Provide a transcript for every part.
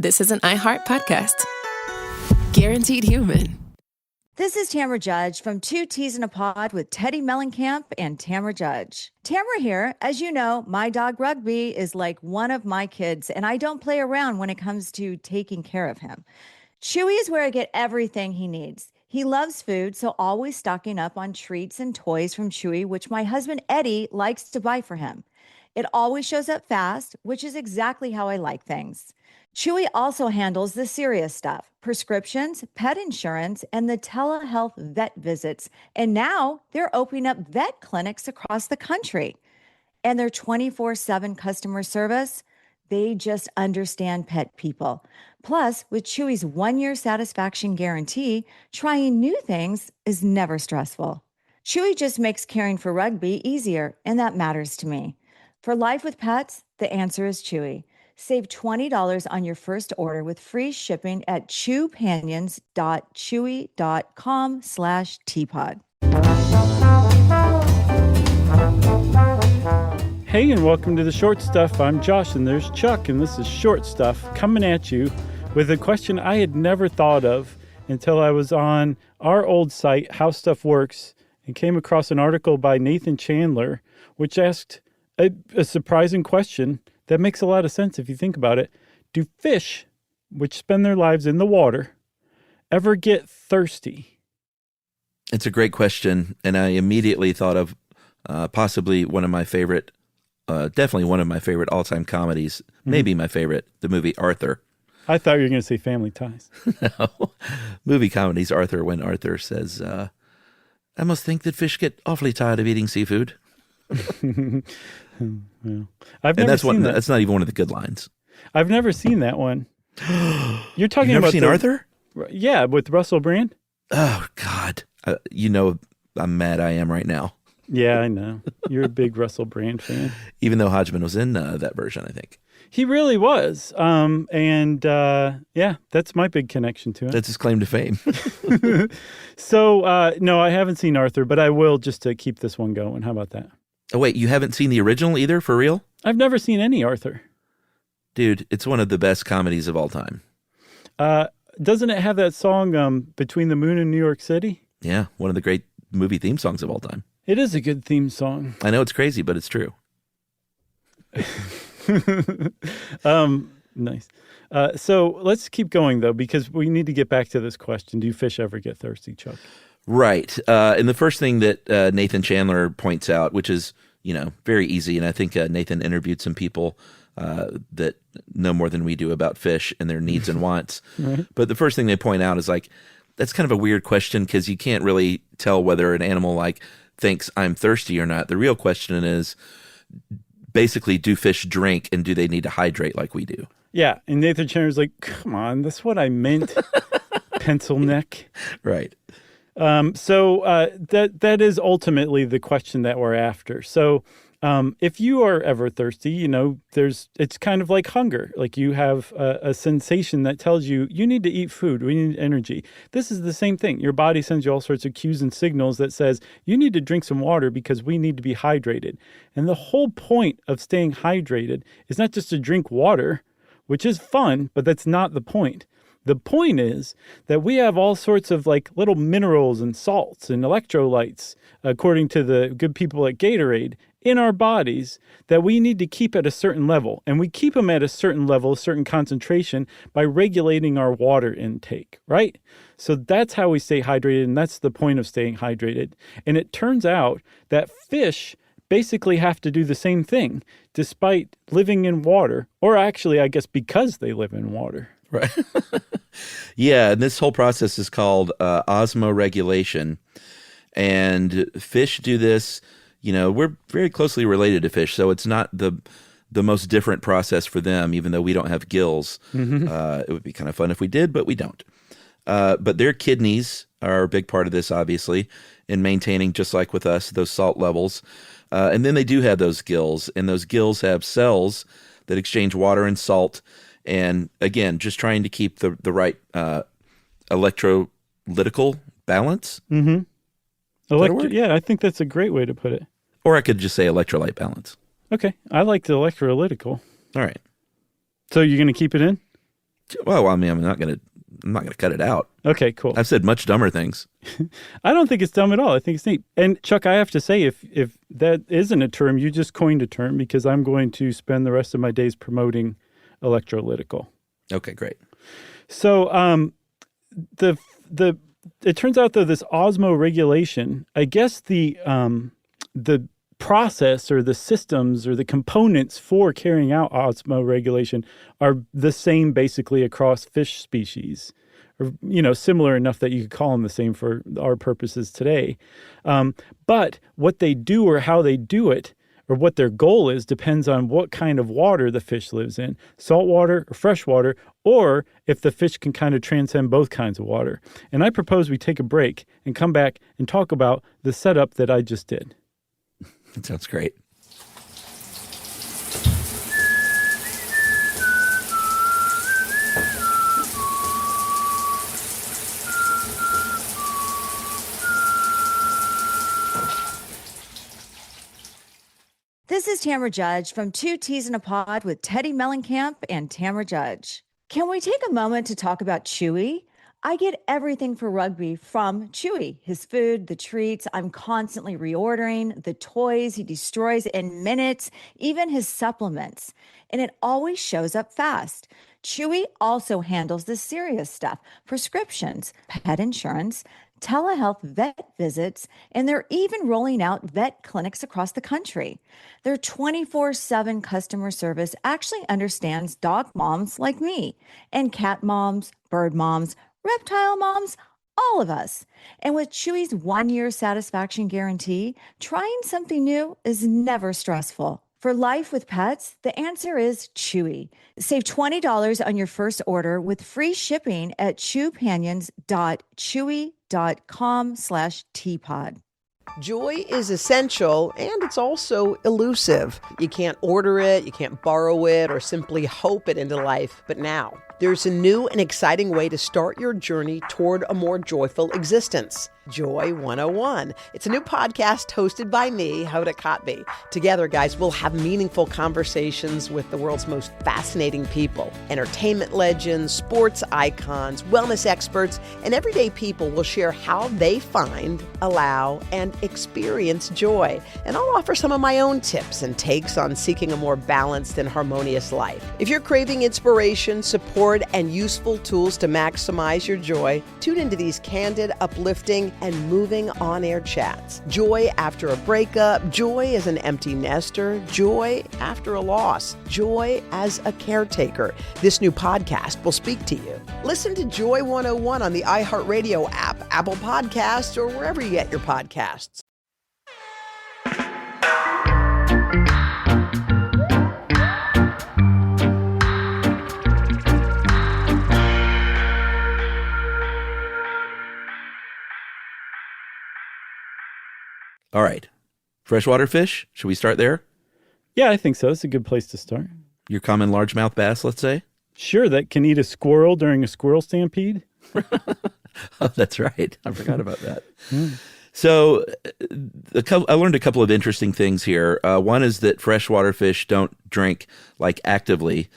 this is an iHeart podcast. Guaranteed human. This is Tamara Judge from Two Teas in a Pod with Teddy Mellencamp and Tamara Judge. Tamara here. As you know, my dog Rugby is like one of my kids, and I don't play around when it comes to taking care of him. Chewy is where I get everything he needs. He loves food, so always stocking up on treats and toys from Chewy, which my husband Eddie likes to buy for him. It always shows up fast, which is exactly how I like things. Chewy also handles the serious stuff, prescriptions, pet insurance, and the telehealth vet visits. And now they're opening up vet clinics across the country. And their 24/7 customer service, they just understand pet people. Plus, with Chewy's 1-year satisfaction guarantee, trying new things is never stressful. Chewy just makes caring for Rugby easier, and that matters to me. For life with pets, the answer is Chewy. Save $20 on your first order with free shipping at chewpanions.chewy.com/teapod. Hey, and welcome to The Short Stuff. I'm Josh, and there's Chuck, and this is Short Stuff coming at you with a question I had never thought of until I was on our old site, How Stuff Works, and came across an article by Nathan Chandler, which asked a surprising question that makes a lot of sense if you think about it. Do fish, which spend their lives in the water, ever get thirsty? It's a great question, and I immediately thought of possibly one of my favorite, definitely one of my favorite all-time comedies, maybe my favorite, the movie Arthur. I thought you were going to say Family Ties. No. Movie comedies, Arthur, when Arthur says, I must think that fish get awfully tired of eating seafood. Well, I've never seen that. That's not even one of the good lines. I've never seen that one. You're talking You've never about seen Arthur? Yeah, with Russell Brand. Oh, God. You know I'm mad I am right now. Yeah, I know. You're a big Russell Brand fan. Even though Hodgman was in that version, I think. He really was. Yeah, that's my big connection to it. That's his claim to fame. So, no, I haven't seen Arthur, but I will just to keep this one going. How about that? Oh, wait, you haven't seen the original either, for real? I've never seen any Arthur. Dude, it's one of the best comedies of all time. Doesn't it have that song, Between the Moon and New York City? Yeah, one of the great movie theme songs of all time. It is a good theme song. I know it's crazy, but it's true. Nice. So let's keep going, though, because we need to get back to this question. Do fish ever get thirsty, Chuck? Right. And the first thing that Nathan Chandler points out, which is, very easy, and I think Nathan interviewed some people that know more than we do about fish and their needs and wants. Right. But the first thing they point out is that's kind of a weird question because you can't really tell whether an animal thinks I'm thirsty or not. The real question is basically, do fish drink and do they need to hydrate like we do? Yeah. And Nathan Chandler's like, come on, that's what I meant, pencil neck. Right. So that is ultimately the question that we're after. So if you are ever thirsty, it's kind of like hunger. Like you have a sensation that tells you need to eat food. We need energy. This is the same thing. Your body sends you all sorts of cues and signals that says you need to drink some water because we need to be hydrated. And the whole point of staying hydrated is not just to drink water, which is fun, but that's not the point. The point is that we have all sorts of little minerals and salts and electrolytes, according to the good people at Gatorade, in our bodies that we need to keep at a certain level. And we keep them at a certain level, a certain concentration by regulating our water intake, right? So that's how we stay hydrated, and that's the point of staying hydrated. And it turns out that fish basically have to do the same thing despite living in water, or actually, I guess, because they live in water. Right. Yeah, and this whole process is called osmoregulation. And fish do this, we're very closely related to fish, so it's not the most different process for them, even though we don't have gills. Mm-hmm. It would be kind of fun if we did, but we don't. But their kidneys are a big part of this, obviously, in maintaining, just like with us, those salt levels. And then they do have those gills, and those gills have cells that exchange water and salt. And again, just trying to keep the right electrolytical balance. Mm-hmm. Yeah, I think that's a great way to put it. Or I could just say electrolyte balance. Okay, I like the electrolytical. All right. So you're going to keep it in? Well, I mean, I'm not gonna cut it out. Okay, cool. I've said much dumber things. I don't think it's dumb at all. I think it's neat. And Chuck, I have to say, if that isn't a term, you just coined a term, because I'm going to spend the rest of my days promoting electrolytical. Okay, great. So it turns out, though, this osmoregulation, I guess the process or the systems or the components for carrying out osmoregulation are the same basically across fish species, or, similar enough that you could call them the same for our purposes today. But what they do or how they do it, or what their goal is, depends on what kind of water the fish lives in, saltwater or freshwater, or if the fish can kind of transcend both kinds of water. And I propose we take a break and come back and talk about the setup that I just did. That sounds great. This is Tamara Judge from Two Teas in a Pod with Teddy Mellencamp and Tamara Judge. Can we take a moment to talk about Chewy? I get everything for rugby from Chewy. His food, the treats, I'm constantly reordering, the toys he destroys in minutes, even his supplements. And it always shows up fast. Chewy also handles the serious stuff, prescriptions, pet insurance, telehealth vet visits, and they're even rolling out vet clinics across the country. Their 24/7 customer service actually understands dog moms like me, and cat moms, bird moms, reptile moms, all of us. And with Chewy's 1-year satisfaction guarantee, trying something new is never stressful. For life with pets, the answer is Chewy. Save $20 on your first order with free shipping at chewpanions.chewy.com/teapod. Joy is essential, and it's also elusive. You can't order it, you can't borrow it, or simply hope it into life. But now, there's a new and exciting way to start your journey toward a more joyful existence. Joy 101. It's a new podcast hosted by me, Hoda Kotb. Together, guys, we'll have meaningful conversations with the world's most fascinating people. Entertainment legends, sports icons, wellness experts, and everyday people will share how they find, allow, and experience joy. And I'll offer some of my own tips and takes on seeking a more balanced and harmonious life. If you're craving inspiration, support, and useful tools to maximize your joy, tune into these candid, uplifting, and moving on-air chats. Joy after a breakup, joy as an empty nester, joy after a loss, joy as a caretaker. This new podcast will speak to you. Listen to Joy 101 on the iHeartRadio app, Apple Podcasts, or wherever you get your podcasts. All right. Freshwater fish, should we start there? Yeah, I think so. It's a good place to start. Your common largemouth bass, let's say? Sure, that can eat a squirrel during a squirrel stampede. Oh, that's right. I forgot about that. So I learned a couple of interesting things here. One is that freshwater fish don't drink like actively,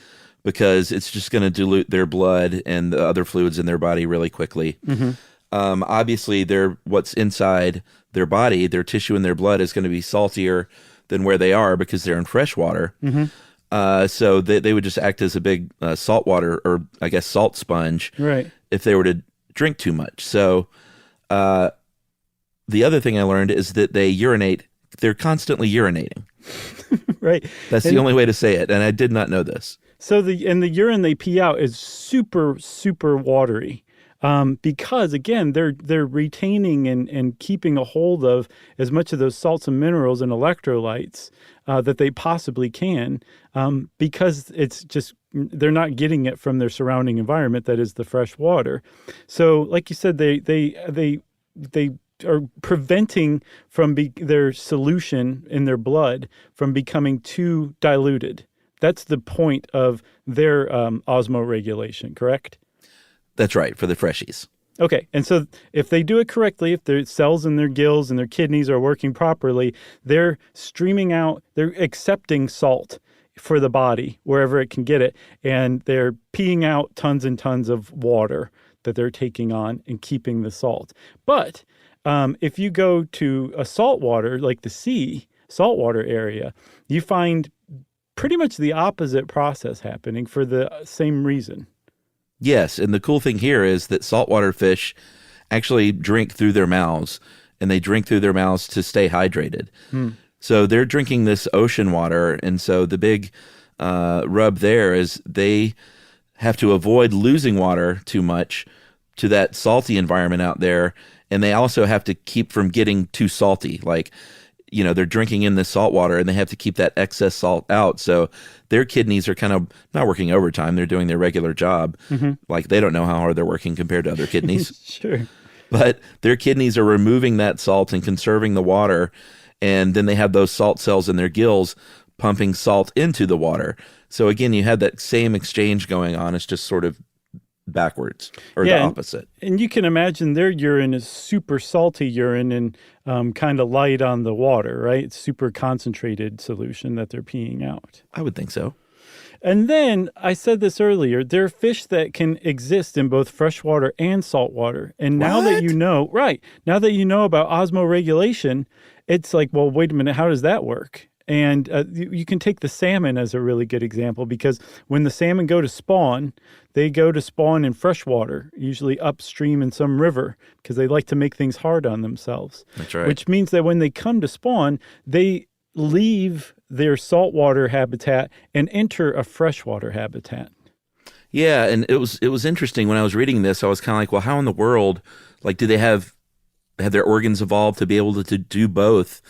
because it's just going to dilute their blood and the other fluids in their body really quickly. Mm-hmm. Obviously, what's inside their body, their tissue and their blood, is going to be saltier than where they are because they're in freshwater. Mm-hmm. So they would just act as a big saltwater, or I guess salt sponge, right, if they were to drink too much. So the other thing I learned is that they urinate. They're constantly urinating. Right. That's the only way to say it, and I did not know this. So the urine they pee out is super, super watery. Because again, they're retaining and keeping a hold of as much of those salts and minerals and electrolytes that they possibly can, because it's just they're not getting it from their surrounding environment, that is the fresh water. So, like you said, they are preventing from their solution in their blood from becoming too diluted. That's the point of their osmoregulation, correct? That's right, for the freshies. Okay, and so if they do it correctly, if their cells in their gills and their kidneys are working properly, they're streaming out, they're accepting salt for the body wherever it can get it, and they're peeing out tons and tons of water that they're taking on and keeping the salt. But if you go to a saltwater, like the sea, saltwater area, you find pretty much the opposite process happening for the same reason. Yes, and the cool thing here is that saltwater fish actually drink through their mouths, and they drink through their mouths to stay hydrated. So they're drinking this ocean water, and so the big rub there is they have to avoid losing water too much to that salty environment out there, and they also have to keep from getting too salty. Like, you know, they're drinking in this salt water, and they have to keep that excess salt out. So their kidneys are kind of not working overtime. They're doing their regular job. Like, they don't know how hard they're working compared to other kidneys. Sure. But their kidneys are removing that salt and conserving the water, and then they have those salt cells in their gills pumping salt into the water. So again, you had that same exchange going on. It's just sort of backwards, or the opposite. And you can imagine their urine is super salty urine and kind of light on the water, right? It's super concentrated solution that they're peeing out. I would think so. And then, I said this earlier, there are fish that can exist in both freshwater and saltwater. And now that you know, now that you know about osmoregulation, it's like, well, wait a minute, how does that work? And you can take the salmon as a really good example, because when the salmon go to spawn, they go to spawn in freshwater, usually upstream in some river, because they like to make things hard on themselves. That's right. Which means that when they come to spawn, they leave their saltwater habitat and enter a freshwater habitat. Yeah, and it was interesting when I was reading this. I was kind of like, well, how in the world, like, do they have their organs evolved to be able to do both?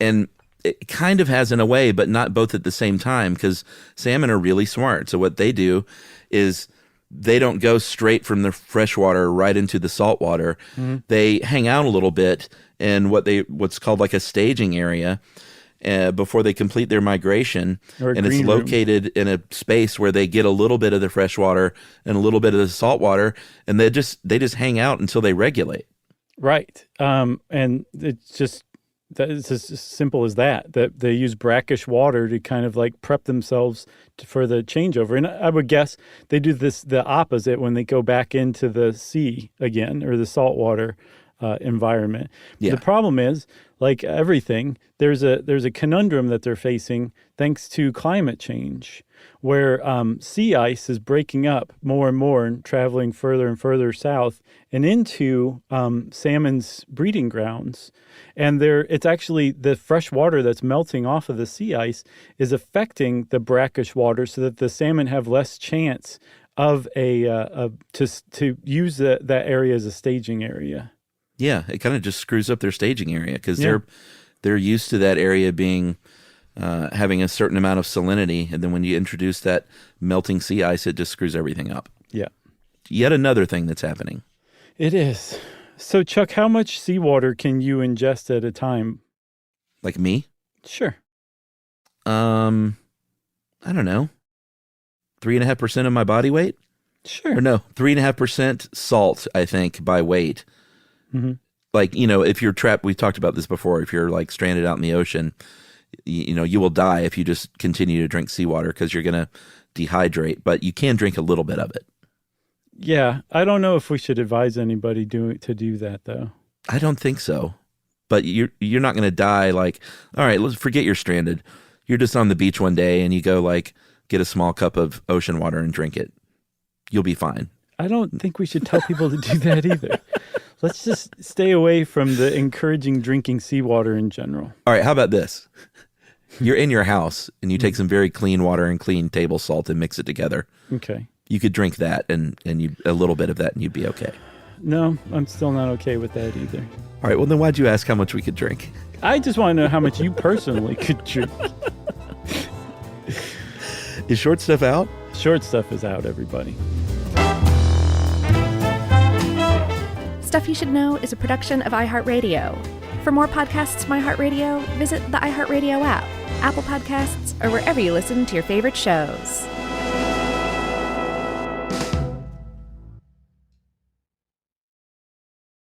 And it kind of has in a way, but not both at the same time, because salmon are really smart. So what they do is they don't go straight from the freshwater right into the saltwater. They hang out a little bit in what's called like a staging area before they complete their migration, and it's located in a space where they get a little bit of the freshwater and a little bit of the saltwater, and they just hang out until they regulate. Right, and it's just as simple as that they use brackish water to kind of like prep themselves for the changeover. And I would guess they do the opposite when they go back into the sea again, or the saltwater environment. Yeah. The problem is, like everything, there's a conundrum that they're facing thanks to climate change, where sea ice is breaking up more and more and traveling further and further south and into salmon's breeding grounds. And it's actually the fresh water that's melting off of the sea ice is affecting the brackish water, so that the salmon have less chance of to use that area as a staging area. Yeah, it kind of just screws up their staging area, because they're used to that area being having a certain amount of salinity, and then when you introduce that melting sea ice, it just screws everything up. Yeah. Yet another thing that's happening. It is. So, Chuck, how much seawater can you ingest at a time? Like me? Sure. I don't know. 3.5% of my body weight? Sure. Or no, 3.5% salt, I think, by weight. Mm-hmm. Like, you know, if you're trapped, we've talked about this before, if you're like stranded out in the ocean, you know, you will die if you just continue to drink seawater, because you're going to dehydrate, but you can drink a little bit of it. Yeah, I don't know if we should advise anybody to do that, though. I don't think so. But you're not going to die like, all right, let's forget you're stranded. You're just on the beach one day and you go like get a small cup of ocean water and drink it. You'll be fine. I don't think we should tell people to do that either. Let's just stay away from the encouraging drinking seawater in general. All right, how about this? You're in your house and you take some very clean water and clean table salt and mix it together. Okay. You could drink that and you a little bit of that and you'd be okay. No, I'm still not okay with that either. All right, well then why'd you ask how much we could drink? I just want to know how much you personally could drink. Is Short Stuff out? Short Stuff is out, everybody. Stuff You Should Know is a production of iHeartRadio. For more podcasts from iHeartRadio, visit the iHeartRadio app, Apple Podcasts, or wherever you listen to your favorite shows.